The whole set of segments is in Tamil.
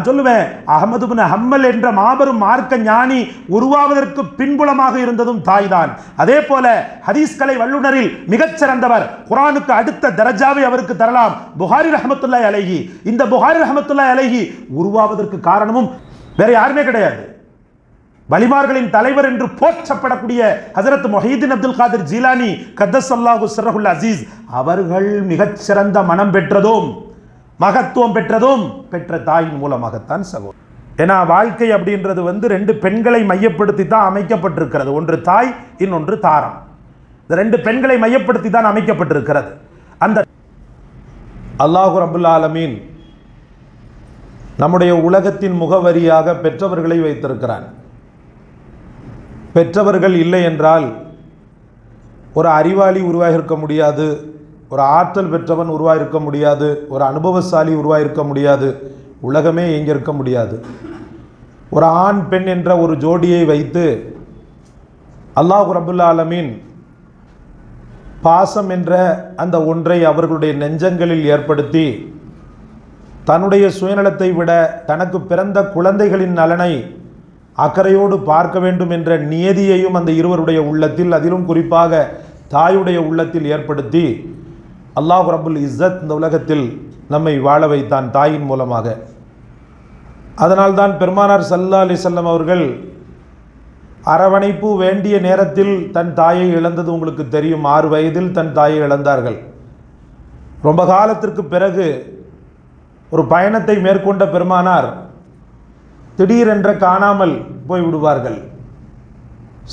நான் சொல்லுவேன், அஹ்மது பின் ஹம்பல் என்ற மாபெரும் மார்க்க ஞானி உருவாவதற்கு பின்புலமாக இருந்ததும் தாய் தான். அதே போல ஹதீஸ் கலை வல்லுநரில் மிகச்சிறந்தவர், குர்ஆனுக்கு அடுத்த தரஜாவை அவருக்கு தரலாம், புகாரி ரஹ்மத்துல்லாஹி அலைஹி. இந்த புகாரி ரஹ்மத்துல்லாஹி அலைஹி உருவாவதற்கு காரணமும் வேற யாருமே கிடையாது. வலிமார்களின் தலைவர் என்று போற்றப்படக்கூடிய ஹஜரத் முஹைதீன் அப்துல் காதிர் ஜீலானி கத்தஸல்லாஹு சிர்ரஹுல் அசீஸ் அவர்கள் மிகச்சிறந்த மனம் பெற்றதும் மகத்துவம் பெற்ற தாயின் மூலமாகத்தான் சகோதரர். ஏன்னா வாழ்க்கை அப்படின்றது ரெண்டு பெண்களை மையப்படுத்தி தான் அமைக்கப்பட்டிருக்கிறது. ஒன்று தாய், இன்னொன்று தாரம். இந்த ரெண்டு பெண்களை மையப்படுத்தி தான் அமைக்கப்பட்டிருக்கிறது. அந்த அல்லாஹு ரப்புல் ஆலமீன் நம்முடைய உலகத்தின் முகவரியாக பெற்றவர்களை வைத்திருக்கிறான். பெற்றவர்கள் இல்லை என்றால் ஒரு அறிவாளி உருவாகியிருக்க முடியாது, ஒரு ஆற்றல் பெற்றவன் உருவாகியிருக்க முடியாது, ஒரு அனுபவசாலி உருவாகியிருக்க முடியாது, உலகமே இயங்கியிருக்க முடியாது. ஒரு ஆண் பெண் என்ற ஒரு ஜோடியை வைத்து அல்லாஹ் ரப்புல் ஆலமீன் பாசம் என்ற அந்த ஒன்றை அவர்களுடைய நெஞ்சங்களில் ஏற்படுத்தி தன்னுடைய சுயநலத்தை விட தனக்கு பிறந்த குழந்தைகளின் நலனை அக்கறையோடு பார்க்க வேண்டும் என்ற நியதியையும் அந்த இருவருடைய உள்ளத்தில், அதிலும் குறிப்பாக தாயுடைய உள்ளத்தில் ஏற்படுத்தி அல்லாஹ் ரப்புல் இஸ்ஸத் இந்த உலகத்தில் நம்மை வாழ வைத்தான் தாயின் மூலமாக. அதனால்தான் பெருமானார் ஸல்லல்லாஹு அலைஹி வஸல்லம் அவர்கள் அரவணைப்பு வேண்டிய நேரத்தில் தன் தாயை இழந்தது உங்களுக்கு தெரியும். 6 வயதில் தன் தாயை இழந்தார்கள். ரொம்ப காலத்திற்கு பிறகு ஒரு பயணத்தை மேற்கொண்ட பெருமானார் திடீரென்ற காணாமல் போய் விடுவார்கள்.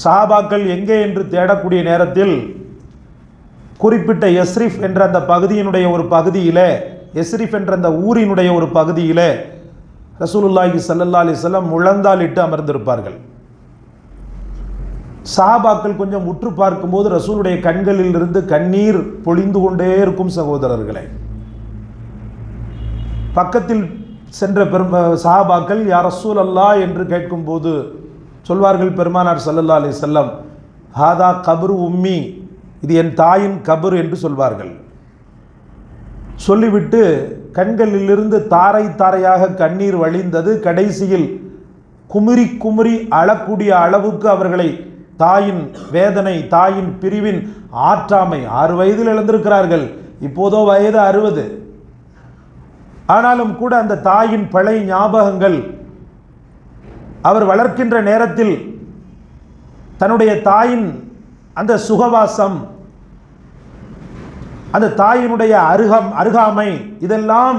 சஹாபாக்கள் எங்கே என்று தேடக்கூடிய நேரத்தில் குறிப்பிட்ட யஸ்ரிஃப் என்ற அந்த பகுதியினுடைய ஒரு பகுதியிலே, யஸ்ரிஃப் என்ற அந்த ஊரினுடைய ஒரு பகுதியிலே ரசூலுல்லாஹி ஸல்லல்லாஹு அலைஹி வஸல்லம் முழந்தால் இட்டு அமர்ந்திருப்பார்கள். சஹாபாக்கள் கொஞ்சம் உற்று பார்க்கும்போது ரசூலுடைய கண்களில் இருந்து கண்ணீர் பொழிந்து கொண்டே இருக்கும் சகோதரர்களே. பக்கத்தில் சென்ற சஹாபாக்கள் யா ரசூல் அல்லாஹ் என்று கேட்கும்போது சொல்வார்கள் பெருமானார் ஸல்லல்லாஹு அலைஹி வஸல்லம், ஹாதா கபரு உம்மி, இது என் தாயின் கபர் என்று சொல்வார்கள். சொல்லிவிட்டு கண்களிலிருந்து தாரை தாரையாக கண்ணீர் வழிந்தது. கடைசியில் குமுறி குமுறி அழக்கூடிய அளவுக்கு அவர்களை தாயின் வேதனை, தாயின் பிரிவின் ஆற்றாமை, 6 வயதில் இழந்திருக்கிறார்கள், இப்போதோ வயது 60. ஆனாலும் கூட அந்த தாயின் பழைய ஞாபகங்கள், அவர் வளர்க்கின்ற நேரத்தில் தன்னுடைய தாயின் அந்த சுகவாசம், அந்த தாயினுடைய அருகாமை, இதெல்லாம்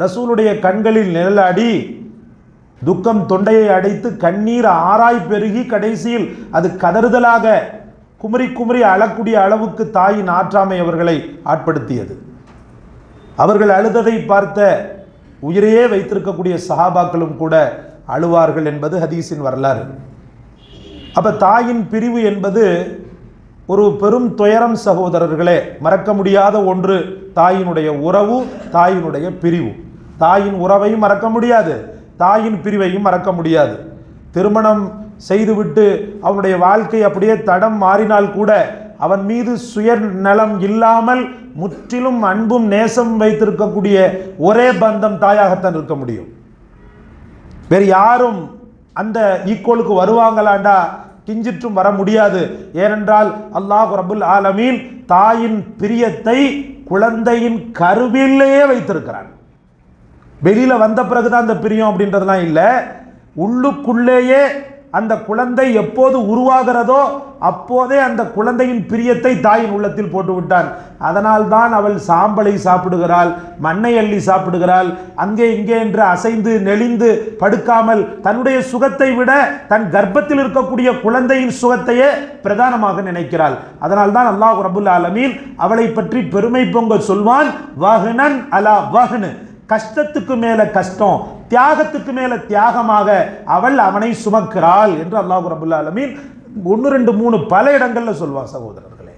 ரசூலுடைய கண்களில் நிழலாடி துக்கம் தொண்டையை அடைத்து கண்ணீர் ஆராய் பெருகி கடைசியில் அது கதறுதலாக குமரி குமரி அழக்கூடிய அளவுக்கு தாயின் ஆற்றாமை அவர்களை ஆட்படுத்தியது. அவர்கள் அழுததை பார்த்த உயிரையே வைத்திருக்கக்கூடிய சஹாபாக்களும் கூட அழுவார்கள் என்பது ஹதீஸின் வரலாறு. அப்போ தாயின் பிரிவு என்பது ஒரு பெரும் துயரம் சகோதரர்களே, மறக்க முடியாத ஒன்று. தாயினுடைய உறவு, தாயினுடைய பிரிவு. தாயின் உறவையும் மறக்க முடியாது, தாயின் பிரிவையும் மறக்க முடியாது. திருமணம் செய்துவிட்டு அவனுடைய வாழ்க்கை அப்படியே தடம் மாறினால் கூட அவன் மீது சுயநலம் இல்லாமல் முற்றிலும் அன்பும் நேசம் வைத்திருக்கக்கூடிய ஒரே பந்தம் தாயாகத்தான் இருக்க முடியும். வேறு யாரும் அந்த ஈக்குவலுக்கு வருவாங்களாண்டா கிஞ்சிற்றும் வர முடியாது. ஏனென்றால் அல்லாஹ் ரப்புல் ஆலமீன் தாயின் பிரியத்தை குழந்தையின் கருவிலேயே வைத்திருக்கிறான். வெளியில வந்த பிறகுதான் அந்த பிரியம் அப்படின்றதுலாம் இல்லை. உள்ளுக்குள்ளேயே அந்த குழந்தை எப்போது உருவாகிறதோ அப்போதே அந்த குழந்தையின் பிரியத்தை தாயின் உள்ளத்தில் போட்டு விட்டான். அதனால் தான் அவள் சாம்பலை சாப்பிடுகிறாள், மண்ணை அள்ளி சாப்பிடுகிறாள், அங்கே இங்கே என்று அசைந்து நெளிந்து படுக்காமல் தன்னுடைய சுகத்தை விட தன் கர்ப்பத்தில் இருக்கக்கூடிய குழந்தையின் சுகத்தையே பிரதானமாக நினைக்கிறாள். அதனால் தான் அல்லாஹ் ரப்புல் ஆலமீன் அவளை பற்றி பெருமை பொங்க சொல்வான், வஹ்னன் அலா வஹ்ன், கஷ்டத்துக்கு மேல கஷ்டம், தியாகத்துக்கு மேல தியாகமாக அவள் அவனை சுமக்கிறாள் என்று அல்லாஹ் ரப்புல் ஆலமீன் 1, 2, 3 பல இடங்கள்ல சொல்வான் சகோதரர்களே.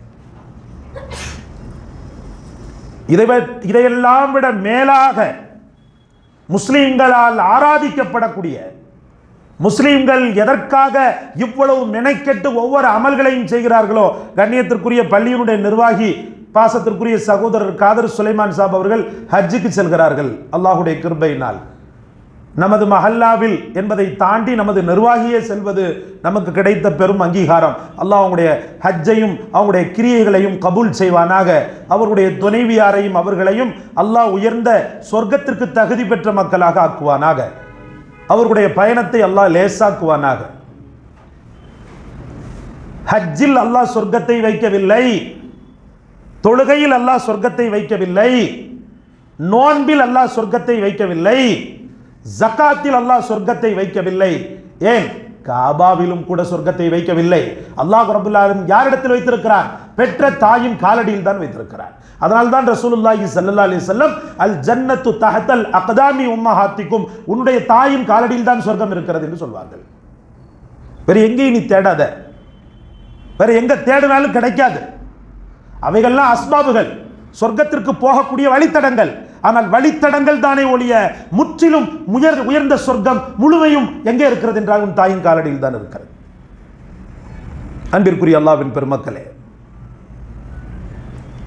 இதையெல்லாம் விட மேலாக முஸ்லிம்களால் ஆராதிக்கப்படக்கூடிய, முஸ்லிம்கள் எதற்காக இவ்வளவு மெனக்கெட்டு ஒவ்வொரு அமல்களையும் செய்கிறார்களோ, கண்ணியத்திற்குரிய பள்ளியினுடைய நிர்வாகி பாசத்திற்குரிய சகோதரர் காதர் சுலைமான் சாப் அவர்கள் ஹஜ்ஜுக்கு செல்கிறார்கள் அல்லாஹுடைய கிருபையினால். நமது மஹல்லாவில் என்பதை தாண்டி நமது நிர்வாகியே செல்வது நமக்கு கிடைத்த பெரும் அங்கீகாரம். அல்லாஹ் அவங்களுடைய ஹஜ்ஜையும் அவங்களுடைய கிரியைகளையும் கபூல் செய்வானாக. அவருடைய துணைவியாரையும் அவர்களையும் அல்லாஹ் உயர்ந்த சொர்க்கத்திற்கு தகுதி பெற்ற மக்களாக ஆக்குவானாக. அவர்களுடைய பயணத்தை அல்லாஹ் லேசாக்குவானாக. ஹஜ்ஜில் அல்லாஹ் சொர்க்கத்தை வைக்கவில்லை, தொழுகையில் அல்லாஹ் சொர்க்கத்தை வைக்கவில்லை, நோன்பில் அல்லாஹ் சொர்க்கத்தை வைக்கவில்லை, ஜகாத்தில் அல்லாஹ் சொர்க்கத்தை வைக்கவில்லை. ஏன்? காபாவிலும் கூட சொர்க்கத்தை வைக்கவில்லை. அல்லாஹ் ரப்பல் ஆலமீன் யாரிடத்தில் வைத்திருக்கிறான்? பெற்ற தாயின் காலடியில் தான் வைத்திருக்கிறான். அதனால் தான் ரசூலுல்லாஹி ஸல்லல்லாஹு அலைஹி வஸல்லம் அல் ஜன்னத்து தஹ்தல் அக்தாமி உம்மஹாத்திக்கும், உன்னுடைய தாயின் காலடியில் தான் சொர்க்கம் இருக்கிறது என்று சொல்வார்கள். வேற எங்கேயும் நீ தேடாத, வேற எங்க தேடினாலும் கிடைக்காது. அவைகள்லாம் அஸ்பாபுகள், சொர்க்கத்திற்கு போகக்கூடிய வழித்தடங்கள். ஆனால் வழித்தடங்கள் தானே ஒழிய முற்றிலும் உயர்ந்த சொர்க்கம் முழுமையும் எங்கே இருக்கிறது என்றால் உன் தாயின் காலடியில் தான் இருக்கிறது. அன்பிற்குரிய அல்லாஹ்வின் பெருமக்களே,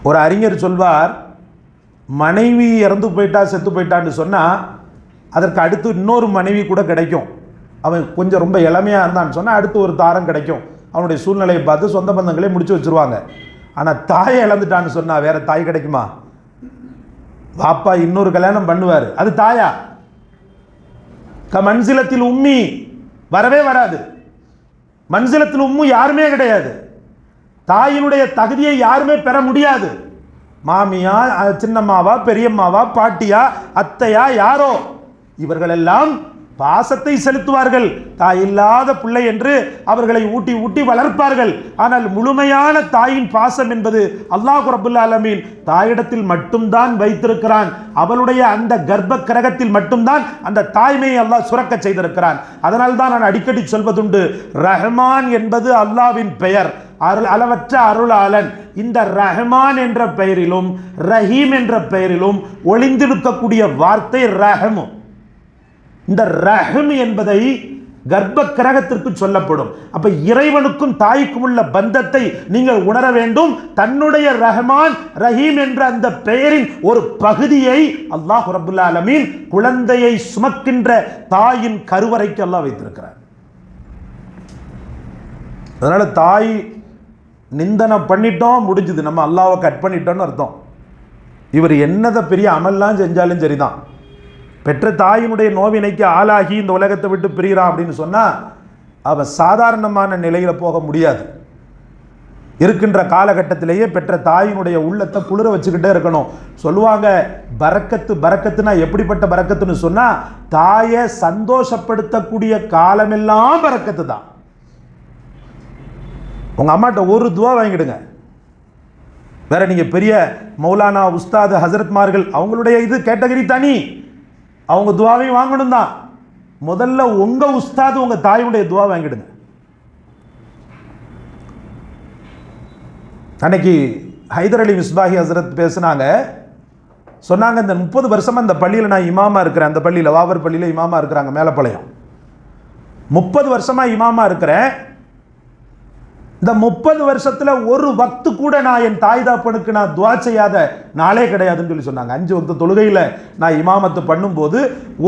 ஒரு அறிஞர் சொல்வார், மனைவி இறந்து போயிட்டா செத்து போயிட்டான்னு சொன்னா அதற்கு அடுத்து இன்னொரு மனைவி கூட கிடைக்கும். அவன் கொஞ்சம் ரொம்ப இளமையா இருந்தான்னு சொன்னா அடுத்து ஒரு தாரம் கிடைக்கும். அவனுடைய சூழ்நிலையை பார்த்து சொந்த பந்தங்களே முடிச்சு வச்சிருவாங்க. ஆனால் தாயை இழந்துட்டான்னு சொன்னா வேற தாய் கிடைக்குமா? பாப்பா இன்னொரு கல்யாணம் பண்ணுவார், அது தாயா? மன்சிலத்தில் உம்மி வரவே வராது. மன்சிலத்தில் உம்மு யாருமே கிடையாது. தாயினுடைய தகுதியை யாருமே பெற முடியாது. மாமியா, சின்னம்மாவா, பெரியம்மாவா, பாட்டியா, அத்தையா, யாரோ இவர்கள் எல்லாம் பாசத்தை செலுத்துவார்கள். தாய் இல்லாத பிள்ளை என்று அவர்களை ஊட்டி ஊட்டி வளர்ப்பார்கள். ஆனால் முழுமையான தாயின் பாசம் என்பது அல்லாஹ் ரப்பல் ஆலமீன் தாயிடத்தில் மட்டும்தான் வைத்திருக்கிறான். அவளுடைய அந்த கர்ப்ப கிரகத்தில் மட்டும்தான் அந்த தாய்மையை அல்லாஹ் சுரக்க செய்திருக்கிறான். அதனால் தான் நான் அடிக்கடி சொல்வதுண்டு, ரஹ்மான் என்பது அல்லாஹ்வின் பெயர், அளவற்ற அருளாளன். இந்த ரஹ்மான் என்ற பெயரிலும் ரஹீம் என்ற பெயரிலும் ஒளிந்திருக்கக்கூடிய வார்த்தை ரஹ்மு. இந்த ரஹ்ம் என்பதை கர்ப்ப கிரகத்திற்கு சொல்லப்படும். அப்ப இறைவனுக்கும் தாய்க்கும் உள்ள பந்தத்தை நீங்கள் உணர வேண்டும். தன்னுடைய ரஹ்மான் ரஹீம் என்ற அந்த பெயரின் ஒரு பகுதியை அல்லாஹ் ரப்பல் ஆலமீன் குழந்தையை சுமக்கின்ற தாயின் கருவறைக்கு அல்லாஹ் வைத்திருக்கிறார். அதனால தாய் நிந்தனை பண்ணிட்டோம், முடிஞ்சது, நம்ம அல்லாஹ்வை கட் பண்ணிட்டோம்னு அர்த்தம். இவர் என்னதை பெரிய அமல்லாம் செஞ்சாலும் சரிதான், பெற்ற தாயினுடைய நோவினைக்கு ஆளாகி இந்த உலகத்தை விட்டு பிரிகிறான் அப்படின்னு சொன்னா அவன் சாதாரணமான நிலையில போக முடியாது. இருக்கின்ற காலகட்டத்திலேயே பெற்ற தாயினுடைய உள்ளத்தை குளிர வச்சுக்கிட்டே இருக்கணும். சொல்லுவாங்க, பரக்கத்து பரக்கத்துனா எப்படிப்பட்ட பரக்கத்துன்னு சொன்னா, தாயை சந்தோஷப்படுத்தக்கூடிய காலமெல்லாம் பரக்கத்து தான். உங்க அம்மாட்ட ஒரு துவா வாங்கிடுங்க. வேற நீங்க பெரிய மௌலானா, உஸ்தாது, ஹசரத்மார்கள் அவங்களுடைய இது கேட்டகரி தனி, அவங்க துவாவையும் வாங்கணும் தான். முதல்ல உங்க உஸ்தாது உங்க தாயுடைய துவா வாங்கிடுங்க. அன்னைக்கு ஹைதர் அலி மிஸ்பாஹி ஹசரத் பேசினாங்க. சொன்னாங்க, இந்த 30 வருஷமா இந்த பள்ளியில் நான் இமாமா இருக்கிறேன். அந்த பள்ளியில், வாவர் பள்ளியில் இமாமா இருக்கிறாங்க, மேலப்பாளையம். 30 வருஷமா இமாமா இருக்கிறேன். இந்த 30 வருஷத்துல ஒரு வக்து கூட நான் என் தாய் தாப்பனுக்கு நான் துவா செய்யாத நாளே கிடையாதுன்னு சொல்லி சொன்னாங்க. 5 வக்து தொழுகையில் நான் இமாமத்து பண்ணும்போது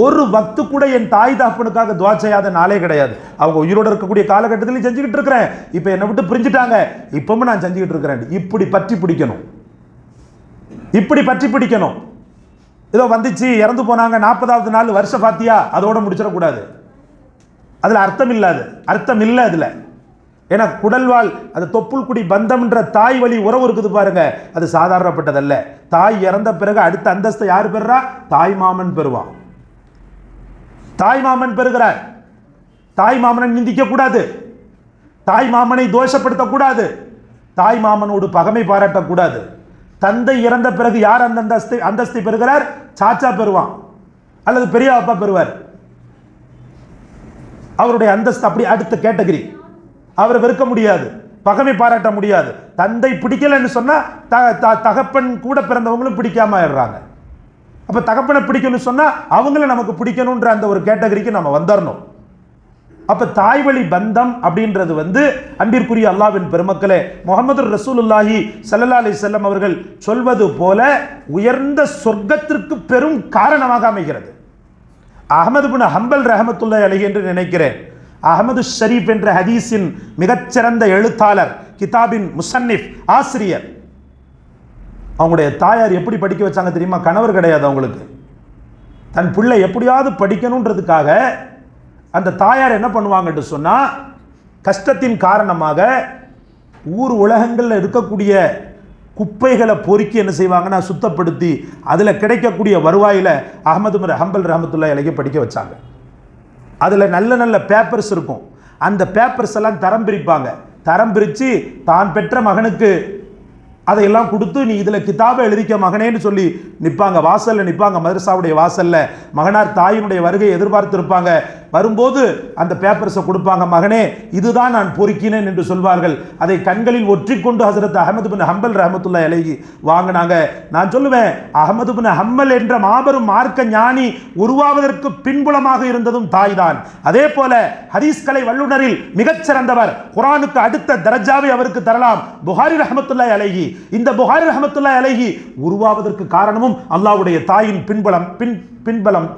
ஒரு வக்து கூட என் தாய் தாப்பனுக்காக துவா செய்யாத நாளே கிடையாது. அவங்க உயிரோடு இருக்கக்கூடிய காலகட்டத்திலையும் செஞ்சுக்கிட்டு இருக்கிறேன், இப்போ என்னை விட்டு பிரிஞ்சுட்டாங்க, இப்பவும் நான் செஞ்சுக்கிட்டு இருக்கிறேன். இப்படி பற்றி பிடிக்கணும், இப்படி பற்றி பிடிக்கணும். ஏதோ வந்துச்சு, இறந்து போனாங்க, 40வது நாள் வருஷ பாத்தியா, அதோட முடிச்சிடக்கூடாது. அதில் அர்த்தம் இல்லாது, அர்த்தம் இல்லை அதில். ஏன்னா குடல்வாள், அது தொப்புள் குடி பந்தம்ன்ற தாய் வழி உறவு இருக்குது பாருங்க, அது சாதாரணப்பட்டதல்ல. தாய் இறந்த பிறகு அடுத்த அந்தஸ்தை யார் பெறுறா? தாய் மாமன் பெறுவான். தாய் மாமன் பெறுகிறார். தாய் மாமனை நிந்திக்க கூடாது, தாய் மாமனை தோஷப்படுத்தக்கூடாது, தாய் மாமனோடு பகமை பாராட்டக்கூடாது. தந்தை இறந்த பிறகு யார் அந்த அந்தஸ்தை பெறுகிறார்? சாச்சா பெறுவான் அல்லது பெரிய அப்பா பெறுவார். அவருடைய அந்தஸ்து அப்படி அடுத்த கேட்டகரி. அவரை வெறுக்க முடியாது, பகமை பாராட்ட முடியாது. தந்தை பிடிக்கலன்னு சொன்னா தகப்பன் கூட பிறந்தவங்களும் பிடிக்காம ஆயிடுறாங்க. அப்ப தகப்பனை பிடிக்கணும்னு சொன்னா அவங்கள நமக்கு பிடிக்கணும்ன்ற அந்த ஒரு கேட்டகரிக்கு நம்ம வந்துடணும். அப்ப தாய் வழி பந்தம் அப்படின்றது அன்பிற்குரிய அல்லாஹ்வின் பெருமக்களே, முஹம்மது ரசூலுல்லாஹி ஸல்லல்லாஹு அலைஹி வஸல்லம் அவர்கள் சொல்வது போல உயர்ந்த சொர்க்கத்திற்கு பெரும் காரணமாக அமைகிறது. அஹ்மது பின் ஹம்பல் ரஹமத்துல்லாஹி அலைஹி என்று நினைக்கிறேன். அஹ்மது ஷரீஃப் என்ற ஹதீஸின் மிகச்சிறந்த எழுத்தாளர், கிதாபின் முசன்னிஃப், ஆசிரியர். அவங்களுடைய தாயார் எப்படி படிக்க வச்சாங்க தெரியுமா? கணவர் கிடையாது அவங்களுக்கு. தன் பிள்ளை எப்படியாவது படிக்கணுன்றதுக்காக அந்த தாயார் என்ன பண்ணுவாங்கன்னு சொன்னால், கஷ்டத்தின் காரணமாக ஊர் உலகங்களில் இருக்கக்கூடிய குப்பைகளை பொறுக்கி என்ன செய்வாங்கன்னா சுத்தப்படுத்தி அதில் கிடைக்கக்கூடிய வருவாயில் அஹ்மது பின் ஹம்பல் ரஹமத்துல்லாஹி அலைஹி படிக்க வச்சாங்க. அதில் நல்ல நல்ல பேப்பர்ஸ் இருக்கும். அந்த பேப்பர்ஸ் எல்லாம் தரம் பிரிப்பாங்க. தரம் பிரித்து தான் பெற்ற மகனுக்கு அதையெல்லாம் கொடுத்து, நீ இதில் கிதாபை எழுதிக்க மகனேன்னு சொல்லி நிற்பாங்க. வாசலில் நிற்பாங்க, மதரசாவுடைய வாசலில். மகனார் தாயினுடைய வருகையை எதிர்பார்த்திருப்பாங்க. வரும்போது அந்த பேப்பர்ஸை கொடுப்பாங்க. மகனே, இதுதான் நான் பொறுக்கினேன் என்று சொல்வார்கள். அதை கண்களில் ஒற்றிக்கொண்டு ஹசரத் அஹ்மது பின் ஹம்பல் ரஹமத்துல்லாஹி அலைஹி வாங்கினாங்க. நான் சொல்லுவேன், அஹ்மது பின் ஹம்பல் என்ற மாபெரும் மார்க்க ஞானி உருவாவதற்கு பின்புலமாக இருந்ததும் தாய் தான். அதே போல ஹதீஸ் கலை வல்லுநரில் மிகச்சிறந்தவர், குர்ஆனுக்கு அடுத்த தரஜாவை அவருக்கு தரலாம், புகாரி ரஹமத்துல்லாஹி அலைஹி. இந்த புகாரி ரஹமத்துல்லாஹி அலைஹி உருவாவதற்கு காரணமும் அல்லாஹ்வுடைய தாயின்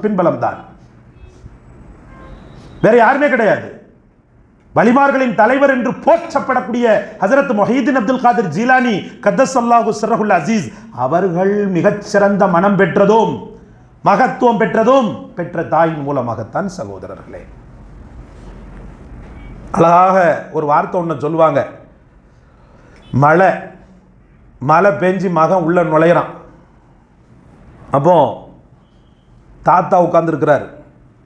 பின்பலம் தான். வேற யாருமே கிடையாது. வலிமார்களின் தலைவர் என்று போற்றப்படக்கூடிய ஹஜரத் முஹைதீன் அப்துல் காதிர் ஜீலானி கத்தஸல்லாஹு சிர்ரஹுல் அசீஸ் அவர்கள் மிகச்சிறந்த மனம் பெற்றதும் மகத்துவம் பெற்றதும் பெற்ற தாயின் மூலமாகத்தான் சகோதரர்களே. அழகாக ஒரு வார்த்தை ஒன்று சொல்லுவாங்க. மழை பெஞ்சு மகன் உள்ள நுழையிறான். அப்போ தாத்தா உட்கார்ந்துருக்கிறார்.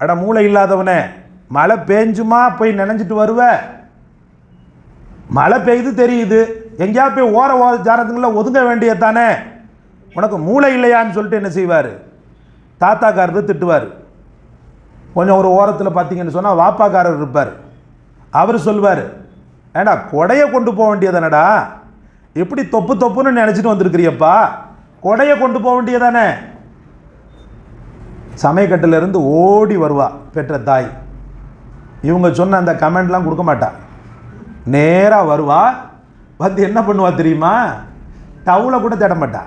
அட மூளை இல்லாதவனே, மழை பெஞ்சுமா போய் நினைஞ்சிட்டு வருவ? மழை பெய்து தெரியுது, எங்கேயா போய் ஓர ஜாரத்துக்குள்ள ஒதுங்க வேண்டியதானே, உனக்கு மூளை இல்லையான்னு சொல்லிட்டு என்ன செய்வார்? தாத்தாக்காரர் திட்டுவார். கொஞ்சம் ஒரு ஓரத்தில் பார்த்தீங்கன்னு சொன்னால் வாப்பாக்காரர் இருப்பார். அவர் சொல்வார், ஏடா கொடையை கொண்டு போக வேண்டியதானடா, எப்படி தொப்புன்னு நினச்சிட்டு வந்திருக்கிறியப்பா, கொடையை கொண்டு போக வேண்டியதானே. சமயக்கட்டிலிருந்து ஓடி வருவா பெற்ற தாய். இவங்க சொன்ன அந்த கமெண்ட்லாம் கொடுக்க மாட்டா. நேராக வருவா, வந்து என்ன பண்ணுவா தெரியுமா? டவுலை கூட தேட மாட்டா.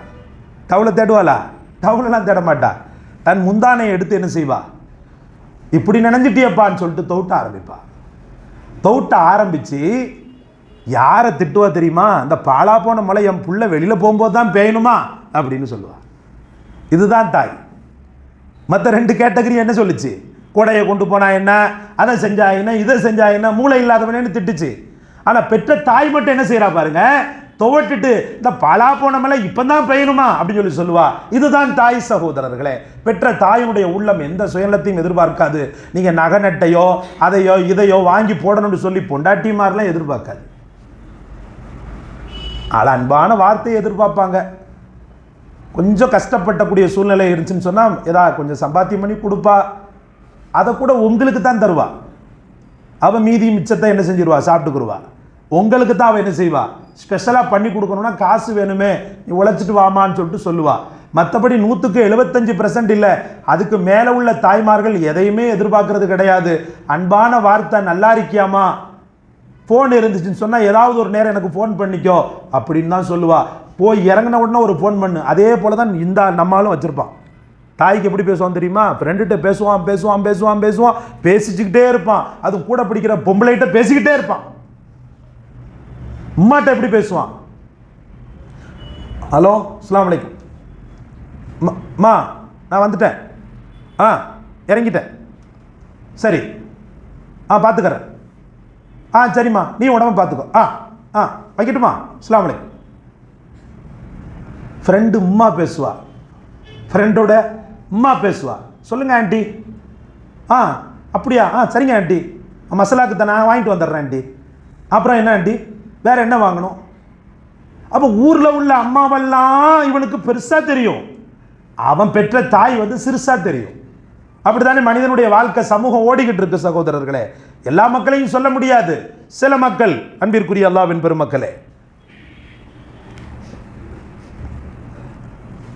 டவுலை தேடுவாளா? டவுலெல்லாம் தேட மாட்டா. தன் முந்தானையை எடுத்து என்ன செய்வா? இப்படி நினைஞ்சிட்டியப்பான்னு சொல்லிட்டு தௌட்ட ஆரம்பித்து யாரை திட்டுவா தெரியுமா? அந்த பாலா போன மழை என் புள்ள வெளியில் போகும்போது தான் பெய்யணுமா அப்படின்னு சொல்லுவா. இதுதான் தாய். மற்ற ரெண்டு கேட்டகரி என்ன சொல்லிச்சு? கொடையை கொண்டு போனா என்ன, அதை செஞ்சா என்ன, இதை செஞ்சா என்ன, மூளை இல்லாதவனேன்னு திட்டுச்சு. ஆனால் பெற்ற தாய் மட்டும் என்ன செய்கிறா பாருங்க, துவட்டிட்டு இந்த பாலா போன மழை இப்போ தான் பெய்யணுமா அப்படின்னு சொல்லி சொல்லுவா. இதுதான் தாய் சகோதரர்களே. பெற்ற தாயினுடைய உள்ளம் எந்த சுயநலத்தையும் எதிர்பார்க்காது. நீங்கள் நகை நட்டையோ அதையோ இதையோ வாங்கி போடணும்னு சொல்லி பொண்டாட்டிமாரெலாம் எதிர்பார்க்காது. ஆனால் அன்பான வார்த்தையை எதிர்பார்ப்பாங்க. கொஞ்சம் கஷ்டப்படக்கூடிய சூழ்நிலை இருந்துச்சுன்னு சொன்னால் ஏதாவது கொஞ்சம் சம்பாத்தியம் பண்ணி கொடுப்பா. அதை கூட உங்களுக்கு தான் தருவா. அவள் மீதி மிச்சத்தை என்ன செஞ்சிருவா? சாப்பிட்டுக்குருவா. உங்களுக்கு தான் அவள் என்ன செய்வா? ஸ்பெஷலாக பண்ணி கொடுக்கணும்னா காசு வேணுமே, நீ உழைச்சிட்டு வாமான்னு சொல்லிட்டு சொல்லுவா. மற்றபடி 100க்கு 75% இல்லை, அதுக்கு மேலே உள்ள தாய்மார்கள் எதையுமே எதிர்பார்க்கறது கிடையாது. அன்பான வார்த்தை, நல்லா இருக்கியாமா, ஃபோன் இருந்துச்சுன்னு சொன்னால் ஏதாவது ஒரு நேரம் எனக்கு ஃபோன் பண்ணிக்கோ அப்படின்னு தான் சொல்லுவா. போய் இறங்கின உடனே ஒரு ஃபோன் பண்ணு. அதே போல தான் இந்த நம்மளும் வச்சுருப்பான். தாய்க்கு எப்படி பேசுவான் தெரியுமா? ஃப்ரெண்டுகிட்ட பேசுவான், பேசிச்சுக்கிட்டே இருப்பான். அது கூட பிடிக்கிற பொம்பளைகிட்ட பேசிக்கிட்டே இருப்பான். உம்மாட்ட எப்படி பேசுவான்? ஹலோ, அஸ்ஸலாமு அலைக்கும், மா நான் வந்துட்டேன், இறங்கிட்டேன், சரி பார்த்துக்கிறேன், சரிம்மா நீ உடம்பை பார்த்துக்கோ, வைக்கட்டுமா, அஸ்ஸலாமு அலைக்கும். ஃப்ரெண்டு உம்மா பேசுவா, ஃப்ரெண்டோட உம்மா பேசுவா. சொல்லுங்கள் ஆண்டி. அப்படியா, சரிங்க ஆண்டி, மசாலாக்கு தானே வாங்கிட்டு வந்துடுறேன் ஆண்டி. அப்புறம் என்ன ஆண்டி, வேறு என்ன வாங்கணும்? அப்போ ஊரில் உள்ள அம்மாவெல்லாம் இவனுக்கு பெருசாக தெரியும், அவன் பெற்ற தாய் சிறுசாக தெரியும். அப்படி தானே மனிதனுடைய வாழ்க்கை, சமூகம் ஓடிக்கிட்டு இருக்கு சகோதரர்களே. எல்லா மக்களையும் சொல்ல முடியாது, சில மக்கள். அன்பிற்குரிய அல்லாஹ்வின் பெருமக்களே,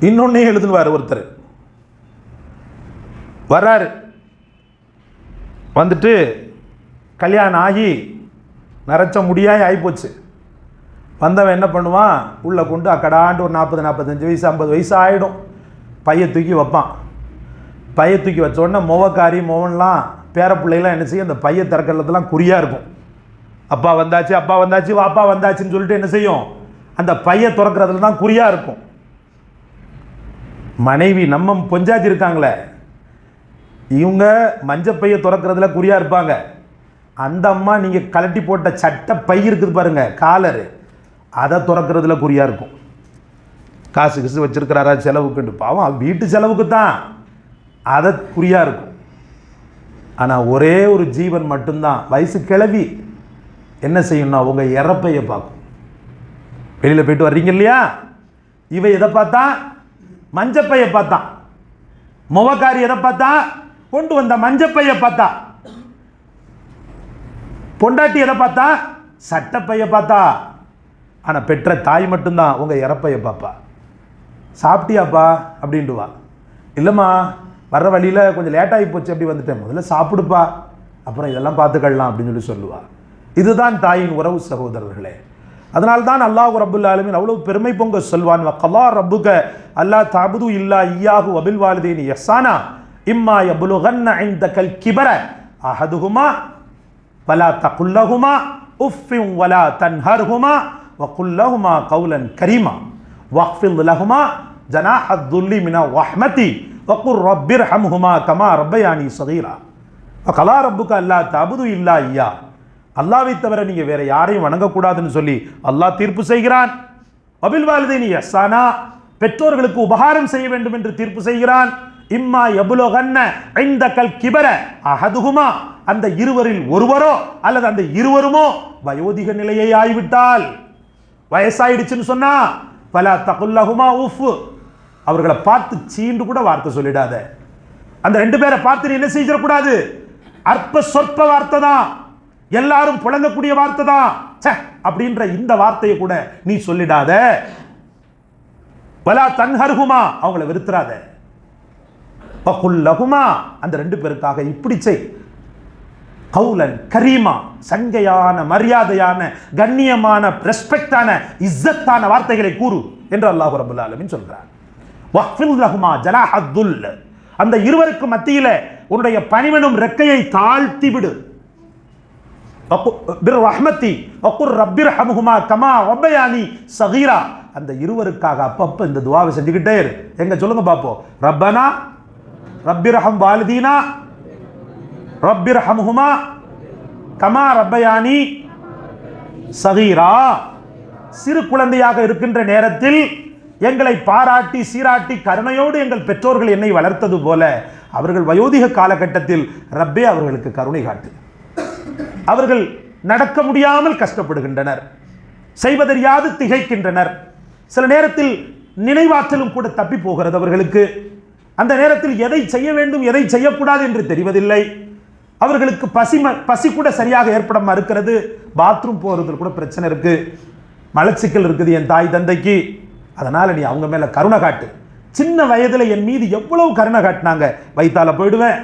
இன்னொன்னே எழுதுவார். ஒருத்தர் வர்றாரு, வந்துட்டு கல்யாணம் ஆகி நரைச்ச முடியாய் ஆகிப்போச்சு. வந்தவன் என்ன பண்ணுவான்? உள்ளே கொண்டு அக்கடாண்டு ஒரு 40-45 வயசு 50 வயசு ஆகிடும், பையை தூக்கி வைப்பான். பைய தூக்கி வச்ச உடனே மொவக்காரி மொவன்லாம் பேர பிள்ளைகளாம் என்ன செய்யும், அந்த பைய திறக்கிறதுலாம் குறியாக இருக்கும். அப்பா வந்தாச்சு, அப்பா வந்தாச்சு, வாப்பா வந்தாச்சுன்னு சொல்லிட்டு என்ன செய்யும், அந்த பைய திறக்கிறதுல தான் குறியாக இருக்கும். மனைவி நம்ம பொஞ்சாச்சி இருக்காங்களே, இவங்க மஞ்சப்பையை திறக்கிறதுல குறியாக இருப்பாங்க. அந்த அம்மா நீங்கள் கலட்டி போட்ட சட்டை பை இருக்குது பாருங்க, காலரு, அதை திறக்கிறதுல குறியாக இருக்கும். காசு கிசு வச்சிருக்கிறாரா செலவுக்குண்டு, பாவம் வீட்டு செலவுக்கு தான், அதை குறியாக இருக்கும். ஆனால் ஒரே ஒரு ஜீவன் மட்டும்தான், வயசு கிளவி, என்ன செய்யணும்னா உங்கள் இறப்பையை பார்க்கும். வெளியில் போயிட்டு வர்றீங்க இல்லையா, இவை எதை பார்த்தா, மஞ்சப்பையை பார்த்தா. முவக்காரி எதை பார்த்தா, கொண்டு வந்த மஞ்சப்பையை பார்த்தா. பொண்டாட்டி எதை பார்த்தா, சட்டப்பையை பார்த்தா. ஆனால் பெற்ற தாய் மட்டும்தான் உங்கள் இறப்பையை பார்ப்பா. சாப்பிட்டியாப்பா அப்படின்ட்டு வா, இல்லைம்மா வர்ற வழியில் கொஞ்சம் லேட்டாகி போச்சு அப்படி வந்துட்டேன், முதல்ல சாப்பிடுப்பா, அப்புறம் இதெல்லாம் பார்த்துக்கலாம் அப்படின்னு சொல்லி சொல்லுவா. இதுதான் தாயின் உறவு சகோதரர்களே. அதனால்தான் அல்லாஹ் ரப்புல் ஆலமீன் அவ்வளவு பெருமை பொங்க சொல்வான், வக்கல்லா ரப்புக அல்லா தஅபுது இல்லா இய்யாஹு வபில் வாலிதைனி இஹ்சானா இம்மா யப்லுகன்ன இன்தகல் கிபர அஹதுஹுமா வலா தகுல் லஹுமா உஃபின் வலா தன்ஹர்ஹுமா வகுல் லஹுமா கௌலன் கரீமா வக்ஃபித் லஹுமா ஜனாஹத் துல்லி மின ரஹ்மதி வகுர் ரப்பிர்ஹம்ஹுமா கமா ரப்பயானி ஸகீரா. வக்கல்லா ரப்புக அல்லா தஅபுது இல்லா இய்யா, அல்லாவை தவிர நீங்கள் வேற யாரையும் வணங்கக்கூடாதுன்னு சொல்லி அல்லாஹ் தீர்ப்பு செய்கிறான். வபில் வாலிதைனி இஹ்சானா, பெற்றோர்களுக்கு உபகாரம் செய்ய வேண்டும் என்று தீர்ப்பு செய்கிறான். இம்மா யப்லுகன்ன இன்தகல் கிபர அஹதுஹுமா, அந்த இருவரில் ஒருவரோ அல்லது அந்த இருவருமோ வயோதிக நிலையை ஆகிவிட்டால், வயசாயிடுச்சுன்னு சொன்னா ஃபலா தகுல் லஹுமா உஃப், அவர்களை பார்த்து சீண்டு கூட வார்த்தை சொல்லிடாத. அந்த ரெண்டு பேரை பார்த்து நீ என்ன செய்யக்கூடாது, அற்ப சொற்ப வார்த்தை தான், எல்லாரும் புழங்கக்கூடிய வார்த்தை தான், அப்படின்ற இந்த வார்த்தையை கூட நீ சொல்லிடாத. வலா தன்ஹர்ஹுமா, அவங்களை வெறுத்துறாத. வகுல் லஹுமா, அந்த ரெண்டு பேருக்காக இப்படி செய். கௌலன் கரீமா, சங்கையான மரியாதையான கண்ணியமான ரெஸ்பெக்டான இஸ்ஸத்தான வார்த்தைகளை கூறு என்று அல்லாஹ் ரப்பல் ஆலமீன் சொல்றார். வக்ஃபில் லஹுமா ஜனாஹத் துல், அந்த இருவருக்கு மத்தியில உன்னுடைய பணிவெனும் ரெக்கையை தாழ்த்தி விடு. ரஹ்மதி வகுர் ரப்பிர்ஹம்ஹுமா கமா ரப்பயானி ஸகீரா, அந்த இருவருக்காக அப்பப்ப இந்த துஆவை செஞ்சுக்கிட்டே இரு. எங்க சொல்லுங்க பாப்போம், ரப்பனா ரப்பிர்ஹம் வாலிதீனா ரப்பிர்ஹம்ஹுமா கமா ரப்பயானி ஸகீரா. சிறு குழந்தையாக இருக்கின்ற நேரத்தில் எங்களை பாராட்டி சீராட்டி கருணையோடு எங்கள் பெற்றோர்கள் என்னை வளர்த்தது போல அவர்கள் வயோதிக காலகட்டத்தில் ரப்பே அவர்களுக்கு கருணை காட்டு. அவர்கள் நடக்க முடியாமல் கஷ்டப்படுகின்றனர், செய்வதறியாது திகைக்கின்றனர், சில நேரத்தில் நினைவாற்றலும் கூட தப்பி போகிறது அவர்களுக்கு. அந்த நேரத்தில் எதை செய்ய வேண்டும் எதை செய்யக்கூடாது என்று தெரிவதில்லை. அவர்களுக்கு பசி கூட சரியாக ஏற்பட மறுக்கிறது, பாத்ரூம் போகிறதுல கூட பிரச்சனை இருக்கு, மலச்சிக்கல் இருக்குது என் தாய் தந்தைக்கு. அதனால நீ அவங்க மேல கருணை காட்டு. சின்ன வயதில் என் மீது எவ்வளவு கருணை காட்டினாங்க, வயித்தால போயிடுவேன்,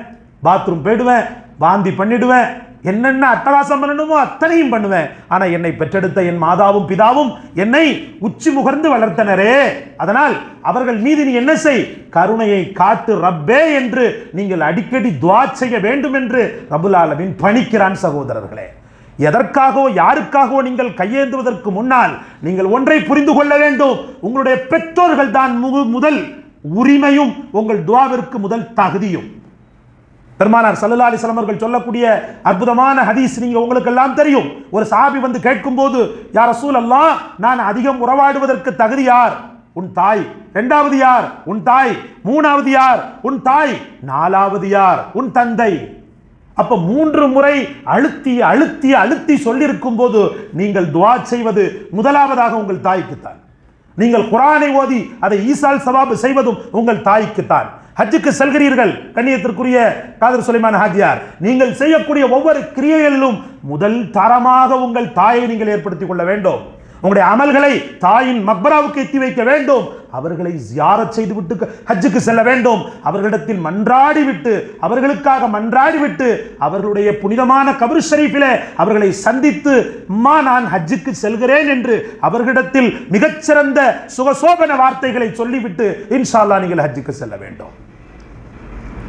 பாத்ரூம் போயிடுவேன், வாந்தி பண்ணிடுவேன், என்னென்ன அட்டகாசம் பண்ணணுமோ அத்தனையும் பண்ணுவேன். ஆனா என்னை பெற்றெடுத்த என் மாதாவும் பிதாவும் என்னை உச்சி முகர்ந்து வளர்த்தனரே, அதனால் அவர்கள் மீது நீ என்ன செய், கருணையை காட்டு ரப்பே என்று நீங்கள் அடிக்கடி துஆ செய்ய வேண்டும் என்று ரப்புல் ஆலமீன் பணிக்கிறான். சகோதரர்களே, எதற்காகவோ யாருக்காகவோ நீங்கள் கையேந்துவதற்கு முன்னால் நீங்கள் ஒன்றை புரிந்து கொள்ள வேண்டும், உங்களுடைய பெற்றோர்கள் தான் முதல் உரிமையும் உங்கள் துஆவிற்கு முதல் தகுதியும். பெருமானார் ஸல்லல்லாஹு அலைஹி வஸல்லம் அவர்கள் சொல்லக்கூடிய அற்புதமான ஹதீஸ் நீங்க உங்களுக்கு எல்லாம் தெரியும். ஒரு சஹாபி வந்து கேட்கும்போது, யா ரசூலல்லாஹ், நான் அதிகம் உறவாடுவதற்கு தகுதி யார்? உன் தாய். இரண்டாவது யார்? உன் தாய். மூணாவது யார்? உன் தாய். நாலாவது யார்? உன் தந்தை. அப்ப 3 முறை அழுத்தி அழுத்தி அழுத்தி சொல்லியிருக்கும் போது நீங்கள் துஆ செய்வது முதலாவதாக உங்கள் தாய்க்குத்தான். நீங்கள் குர்ஆனை ஓதி அதை ஈசால் சவாப் செய்வதும் உங்கள் தாய்க்குத்தான். ஹஜ்ஜுக்கு செல்கிறீர்கள், கண்ணியத்திற்குரிய காதர் சுலைமான் ஹாஜியார், நீங்கள் செய்யக்கூடிய ஒவ்வொரு கிரியைகளிலும் முதல் தரமாக உங்கள் தாயை நீங்கள் ஏற்படுத்திக் கொள்ள வேண்டும். உங்களுடைய அமல்களை தாயின் மக்பராவுக்கு எத்தி வைக்க வேண்டும். அவர்களை ஜியாரத் செய்து விட்டு ஹஜ்ஜுக்கு செல்ல வேண்டும். அவர்களிடத்தில் மன்றாடி விட்டு, அவர்களுக்காக மன்றாடி விட்டு, அவர்களுடைய புனிதமான கபர் ஷரீஃபிலே அவர்களை சந்தித்து, அம்மா நான் ஹஜ்ஜுக்கு செல்கிறேன் என்று அவர்களிடத்தில் மிகச்சிறந்த சுகசோபன வார்த்தைகளை சொல்லிவிட்டு இன்ஷா அல்லாஹ் நீங்கள் ஹஜ்ஜுக்கு செல்ல வேண்டும்.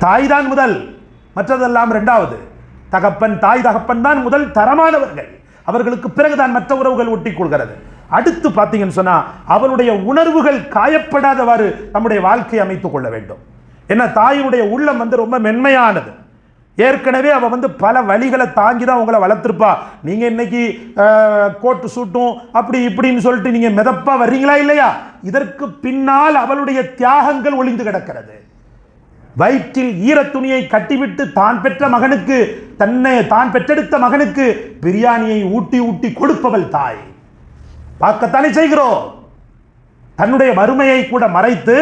தாய் தான் முதல், மற்றதெல்லாம் இரண்டாவது. தகப்பன், தாய் தகப்பன் தான் முதல் தரமானவர்கள். அவர்களுக்கு பிறகுதான் மற்ற உறவுகள் ஒட்டி கொள்கிறது. அடுத்து பார்த்தீங்கன்னு சொன்னா அவளுடைய உணர்வுகள் காயப்படாதவாறு நம்முடைய வாழ்க்கையை அமைத்துக் கொள்ள வேண்டும். ஏன்னா தாயினுடைய உள்ளம் ரொம்ப மென்மையானது. ஏற்கனவே அவ பல வழிகளை தாங்கி தான் உங்களை வளர்த்துருப்பா. நீங்க இன்னைக்கு கோட்டு சூட்டும் அப்படி இப்படின்னு சொல்லிட்டு நீங்க மிதப்பா வர்றீங்களா இல்லையா? இதற்கு பின்னால் அவளுடைய தியாகங்கள் ஒளிந்து கிடக்கிறது. வயிற்றில் ஈரத்துணியை கட்டிவிட்டு தான் பெற்ற மகனுக்கு, தான் பெற்றெடுத்த மகனுக்கு பிரியாணியை ஊட்டி ஊட்டி கொடுப்பவள் தாய். பார்க்கத்தானே செய்கிறோம். தன்னுடைய வறுமையை கூட மறைத்து,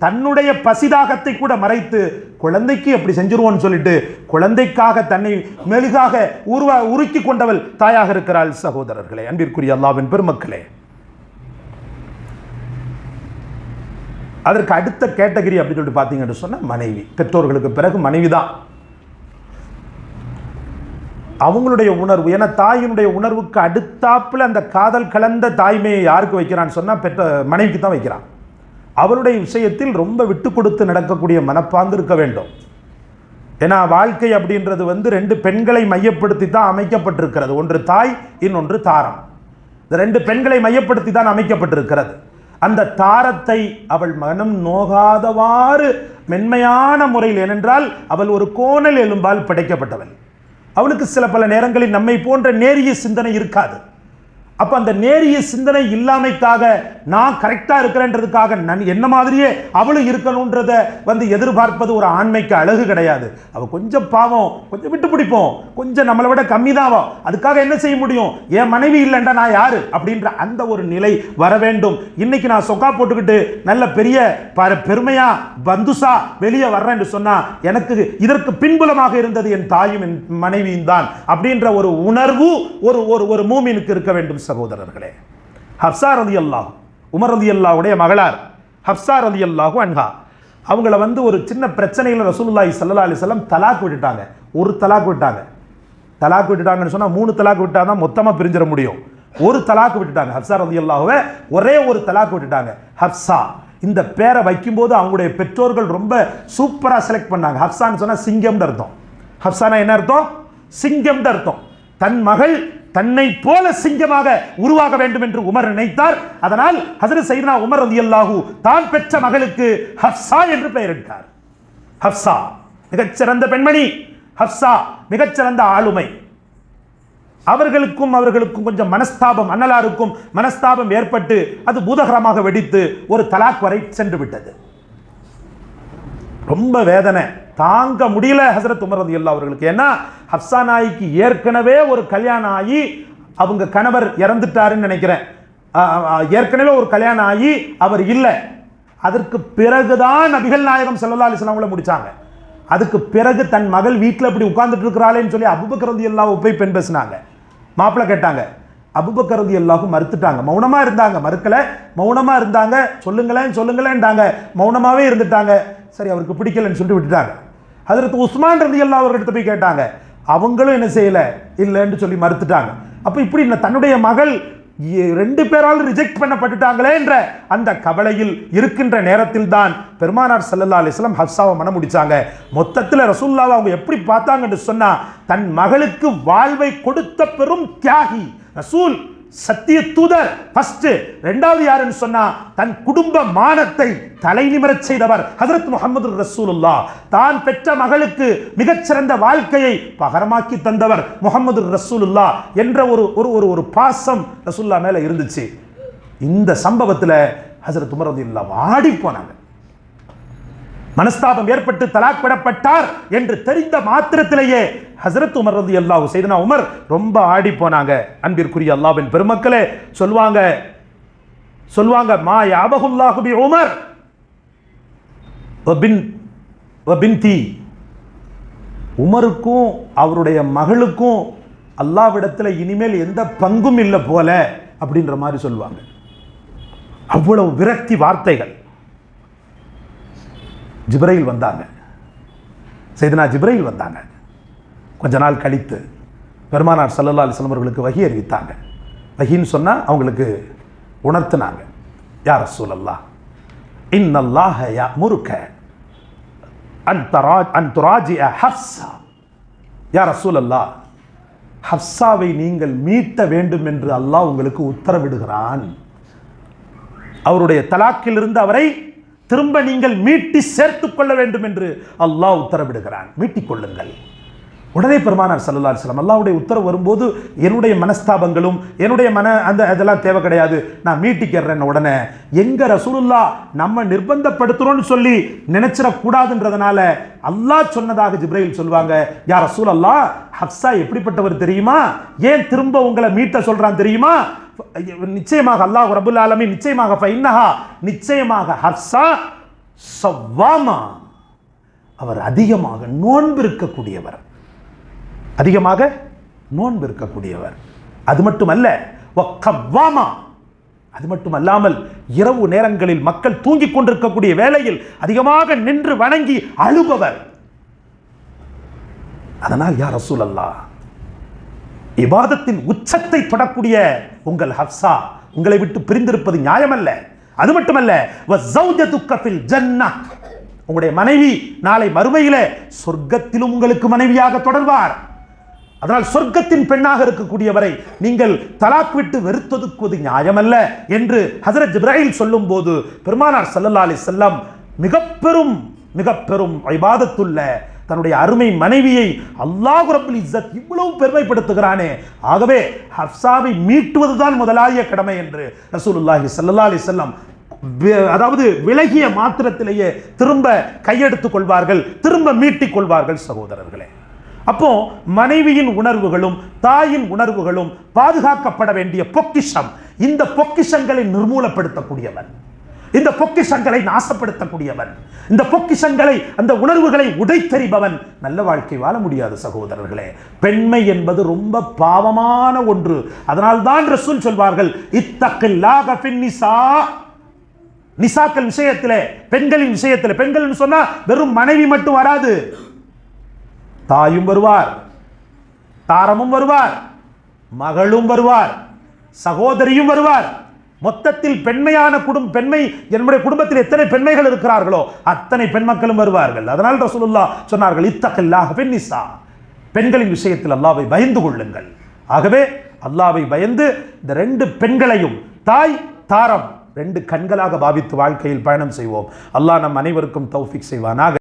தன்னுடைய பசிதாகத்தை கூட மறைத்து, குழந்தைக்கு அப்படி செஞ்சிருவோன்னு சொல்லிட்டு குழந்தைக்காக தன்னை மெழுகாக உருக்கி கொண்டவள் தாயாக இருக்கிறாள். சகோதரர்களே, அன்பிற்குரிய அல்லாஹ்வின் பெருமக்களே, அதற்கு அடுத்த கேட்டகரி அப்படின்னு சொல்லிட்டு பார்த்தீங்கன்னு சொன்னா மனைவி. பெற்றோர்களுக்கு பிறகு மனைவி தான் அவங்களுடைய உணர்வு. ஏன்னா தாயினுடைய உணர்வுக்கு அடுத்தாப்புல அந்த காதல் கலந்த தாய்மையை யாருக்கு வைக்கிறான்னு சொன்னா மனைவிக்கு தான் வைக்கிறான். அவளுடைய விஷயத்தில் ரொம்ப விட்டு கொடுத்து நடக்கக்கூடிய மனப்பாங்கு இருக்க வேண்டும். ஏன்னா வாழ்க்கை அப்படின்றது ரெண்டு பெண்களை மையப்படுத்தி தான் அமைக்கப்பட்டிருக்கிறது. ஒன்று தாய், இன்னொன்று தாரம். இந்த ரெண்டு பெண்களை மையப்படுத்தி தான் அமைக்கப்பட்டிருக்கிறது. அந்த தாரத்தை அவள் மனம் நோகாதவாறு மென்மையான முறையில், ஏனென்றால் அவள் ஒரு கோணல் எலும்பால் படைக்கப்பட்டவள். அவளுக்கு சில பல நேரங்களில் நம்மை போன்ற நேரிய சிந்தனை இருக்காது. அப்ப அந்த நேரிய சிந்தனை இல்லாமைக்காக நான் கரெக்டா இருக்கிறேன்றதுக்காக என்ன மாதிரியே அவளும் இருக்கணும்ன்றத எதிர்பார்ப்பது ஒரு ஆண்மைக்கு அழகு கிடையாது. அவ கொஞ்சம் பாவம், கொஞ்சம் விட்டு பிடிப்போம், கொஞ்சம் நம்மளை விட கம்மி தான். அதுக்காக என்ன செய்ய முடியும்? என் மனைவி இல்லைண்டா நான் யாரு அப்படின்ற அந்த ஒரு நிலை வர வேண்டும். இன்னைக்கு நான் சொக்கா போட்டுக்கிட்டு நல்ல பெரிய பெருமையா பந்துசா வெளியே வர்றேன்னு சொன்னா எனக்கு இதற்கு பின்புலமாக இருந்தது என் தாயும் என் மனைவியும் தான் அப்படின்ற ஒரு உணர்வு ஒரு மூமினுக்கு இருக்க வேண்டும். சகோதரர்களே, ஹப்ஸா ரலியல்லாஹு, உமர் ரலியல்லாஹுடைய மகளார் ஹப்ஸா ரலியல்லாஹு அன்ஹா, அவங்கள ஒரு சின்ன பிரச்சனையில் ரசூலுல்லாஹி ஸல்லல்லாஹு அலைஹி வஸல்லம் தலாக் விட்டுட்டாங்க. ஒரு தலாக் விட்டாங்க. தலாக் விட்டுட்டாங்கன்னு சொன்னா 3 தலாக் விட்டாதான் மொத்தமா பிரிஞ்சிட முடியும். ஒரு தலாக் விட்டுட்டாங்க. ஹப்ஸா ரலியல்லாஹுவை ஒரே ஒரு தலாக் விட்டுட்டாங்க. ஹப்ஸா இந்த பேரை வைக்கும்போது அவங்களுடைய பெற்றோர்கள் ரொம்ப சூப்பரா செலக்ட் பண்ணாங்க. ஹப்ஸான்னு சொன்னா சிங்கம்னு அர்த்தம். ஹப்ஸானா என்ன அர்த்தம்? சிங்கம்னு அர்த்தம். தன் மகள் தன்னை போல சிங்கமாக உருவாக வேண்டும் என்று உமர் நினைத்தார். அதனால் ஹஜ்ரத் சையதுனா உமர் ரலியல்லாஹு தான் பெற்ற மகளுக்கு ஹப்ஸா என்று பெயரிட்டார். ஹப்ஸா மிகச்சிறந்த பெண்மணி, ஹப்ஸா மிகச்சிறந்த ஆளுமை. அவர்களுக்கும் கொஞ்சம் மனஸ்தாபம், அன்னலாருக்கும் மனஸ்தாபம் ஏற்பட்டு அது பூதகரமாக வெடித்து ஒரு தலாக் வரை சென்று விட்டது. ரொம்ப வேதனை தாங்க முடியல ஹஜ்ரத் உமர் ரலியல்லாஹு அவர்களுக்கு. ஏன்னா ஹப்ஸா நாய்க்கு ஏற்கனவே ஒரு கல்யாணம் ஆகி அவங்க கணவர் இறந்துட்டாருன்னு நினைக்கிறேன். ஏற்கனவே ஒரு கல்யாணம் ஆகி அவர் இல்லை. அதற்கு பிறகுதான் நபிகள் நாயகம் ஸல்லல்லாஹு அலைஹி வஸல்லம் முடிச்சாங்க. அதுக்கு பிறகு தன் மகள் வீட்டில் இப்படி உட்கார்ந்துட்டு இருக்கிறாளேன்னு சொல்லி அபூபக்கர் ரலியல்லாஹு போய் பெண் பேசினாங்க. மாப்பிள்ளை கேட்டாங்க. அபூபக்கர் ரலியல்லாஹு மறுத்துட்டாங்க. மௌனமா இருந்தாங்க, மறுக்கல, மௌனமா இருந்தாங்க. சொல்லுங்களேன்டாங்க, மௌனமாவே இருந்துட்டாங்க. சரி, அவருக்கு பிடிக்கலன்னு சொல்லிட்டு விட்டுட்டாங்க. ஹஜ்ரத் உஸ்மான் ரலியல்லாஹு அவர்கிட்ட போய் கேட்டாங்க. அவங்களும் என்ன செய்யல, இல்லைன்னு சொல்லி மறுத்துட்டாங்க. அப்ப இப்படி தன்னுடைய மகள் 2 பேரால் ரிஜெக்ட் பண்ணப்பட்டுட்டாங்களே என்ற அந்த கவலையில் இருக்கின்ற நேரத்தில் தான் பெருமானார் ஸல்லல்லாஹு அலைஹி வஸல்லம் ஹப்ஸாவை மனம் முடிச்சாங்க. மொத்தத்தில் ரசூலுல்லாஹ் அவங்க எப்படி பார்த்தாங்கன்னு சொன்னா, தன் மகளுக்கு வாழ்வை கொடுத்த பெரும் தியாகி ரசூல், சத்திய தூதர் ஃபர்ஸ்ட். இரண்டாவது யாருன்னு சொன்னா, தன் குடும்ப மானத்தை தலை நிமிரச் செய்தவர் ஹஜ்ரத் முஹம்மது ரசூலுல்லாஹ். தான் பெற்ற மகளுக்கு மிகச்சிறந்த வாழ்க்கையை பகரமாக்கி தந்தவர் முஹம்மது ரசூலுல்லாஹ் என்ற ஒரு பாசம் ரசூலுல்லாஹ் மேல இருந்துச்சு. இந்த சம்பவத்தில் ஹஜ்ரத் உமர் ரலியல்லாஹு ஆடி போனாங்க. மனஸ்தாபம் ஏற்பட்டு தலாக் விடப்பட்டார் என்று தெரிந்த மாத்திரத்திலேயே ஹஜ்ரத் உமர் ரலியல்லாஹு சையதுனா உமர் ரொம்ப ஆடி போனாங்க. அன்பிற்குரிய அல்லாஹ்வின் பெருமக்களே, சொல்வாங்க மா யாபகுல்லாஹு பி உமர் வ பின்தி, உமருக்கும் அவருடைய மகளுக்கும் அல்லாஹ்விடத்தில் இனிமேல் எந்த பங்கும் இல்லை போல அப்படின்ற மாதிரி சொல்லுவாங்க. அவ்வளவு விரக்தி வார்த்தைகள். ஜிப்ரைல் வந்தாங்க. சையதுனா ஜிப்ரைல் வந்தாங்க. கொஞ்ச நாள் கழித்து பெருமானார் ஸல்லல்லாஹு அலைஹி வஸல்லம் அவர்களுக்கு வஹி அறிவித்தாங்க. வஹின்னு சொன்னா அவங்களுக்கு உணர்த்தினாங்க. யா ரசூலல்லாஹ், இன்னல்லாஹ யஅமுருக அன் துராஜிஅ ஹஃப்ஸா, யா ரசூலல்லாஹ், ஹஃப்ஸாவை நீங்கள் மீட்ட வேண்டும் என்று அல்லாஹ் உங்களுக்கு உத்தரவிடுகிறான். அவருடைய தலாக்கிலிருந்து அவரை திரும்ப நீங்கள் மீட்டி சேர்த்துக் கொள்ள வேண்டும் என்று அல்லாஹ் உத்தரவிடுகிறான். மீட்டிக் கொள்ளுங்கள். உடனே பெருமானார் ஸல்லல்லாஹு அலைஹி வஸல்லம், அல்லாஹ்வுடைய உத்தரவு வரும்போது என்னுடைய மனஸ்தாபங்களும் என்னுடைய அதெல்லாம் தேவை கிடையாது, நான் மீட்டிக்கிறேன். உடனே எங்க ரசூலுல்லாஹ் நம்ம நிர்பந்தப்படுத்துறோம்னு சொல்லி நினைச்சிடக்கூடாதுன்றதுனால அல்லாஹ் சொன்னதாக ஜிப்ரீல் சொல்வாங்க, யா ரசூலல்லாஹ், ஹஃப்ஸா எப்படிப்பட்டவர் தெரியுமா, ஏன் திரும்ப உங்களை மீட்ட சொல்றான் தெரியுமா? நிச்சயமாக அல்லாஹ் ரப்பல் ஆலமீன் நிச்சயமாக ஃபைன்னஹா, நிச்சயமாக ஹஃப்ஸா ஸவ்வாமா, அவர் அதிகமாக நோன்பு இருக்கக்கூடியவர், அதிகமாக நோன்பு இருக்கக்கூடியவர். அது மட்டுமல்ல, வக்கவ்வாமா, அது மட்டுமல்லாமல் இரவு நேரங்களில் மக்கள் தூங்கிக் கொண்டிருக்கக்கூடிய வேளையில் அதிகமாக நின்று வணங்கி அழுபவர். அதனால் யா ரசூலல்லாஹ், இபாதத்தின் உச்சத்தை தொடக்கூடிய உங்கள் ஹஃப்ஸா உங்களை விட்டு பிரிந்திருப்பது நியாயமல்ல. அது மட்டுமல்ல, வஸௌஜதுக ஃபில் ஜன்னஹ், உங்களுடைய மனைவி நாளை மறுமையிலே சொர்க்கத்திலும் உங்களுக்கு மனைவியாக தொடர்வார். அதனால் சொர்க்கத்தின் பெண்ணாக இருக்கக்கூடியவரை நீங்கள் தலாக் விட்டு வெறுத்தொதுக்குவது நியாயமல்ல என்று ஹஜ்ரத் ஜிப்ரீல் சொல்லும் போது பெருமானார் ஸல்லல்லாஹு அலைஹி வஸல்லம் மிக பெரும் இபாதத்துள்ள தன்னுடைய அருமை மனைவியை அல்லாஹ் ரப்புல் இஸ்ஸத் இவ்வளவு பெருமைப்படுத்துகிறானே, ஆகவே ஹஃப்ஸாவை மீட்டுவதுதான் முதலாய கடமை என்று ரசூலுல்லாஹி ஸல்லல்லாஹு அலைஹி வஸல்லம், அதாவது விலகிய மாத்திரத்திலேயே திரும்ப கையெடுத்துக் கொள்வார்கள், திரும்ப மீட்டிக் கொள்வார்கள். சகோதரர்களே, அப்போ மனைவியின் உணர்வுகளும் தாயின் உணர்வுகளும் பாதுகாக்கப்பட வேண்டிய பொக்கிஷம். இந்த பொக்கிஷங்களை நிர்மூலப்படுத்தக்கூடியவன், இந்த பொக்கிஷங்களை நாசப்படுத்தக்கூடியவன், இந்த பொக்கிஷங்களை, அந்த உணர்வுகளை உடைத்தெறிபவன் நல்ல வாழ்க்கை வாழ முடியாது. சகோதரர்களே, பெண்மை என்பது ரொம்ப பாவமான ஒன்று. அதனால்தான் ரசூல் சொல்வார்கள், இத்தகில்லாஹ ஃபின்னிசா, நிசாக்கள் விஷயத்திலே, பெண்களின் விஷயத்திலே, பெண்கள் சொன்னா வெறும் மனைவி மட்டும் வராது, தாயும் வருவார், தாரமும் வருவார், மகளும் வருவார், சகோதரியும் வருவார். மொத்தத்தில் பெண்மையான பெண்மை, என்னுடைய குடும்பத்தில் எத்தனை பெண்மைகள் இருக்கிறார்களோ அத்தனை பெண் மக்களும் வருவார்கள். அதனால் ரசூலுல்லாஹ் சொன்னார்கள், இத்தகில்லாஹ ஃபின்னிசா, பெண்களின் விஷயத்தில் அல்லாஹ்வை பயந்து கொள்ளுங்கள். ஆகவே அல்லாஹ்வை பயந்து இந்த ரெண்டு பெண்களையும், தாய் தாரம், ரெண்டு கண்களாக பாவித்து வாழ்க்கையில் பயணம் செய்வோம். அல்லாஹ் நம் அனைவருக்கும் தௌஃபீக் செய்வானாக.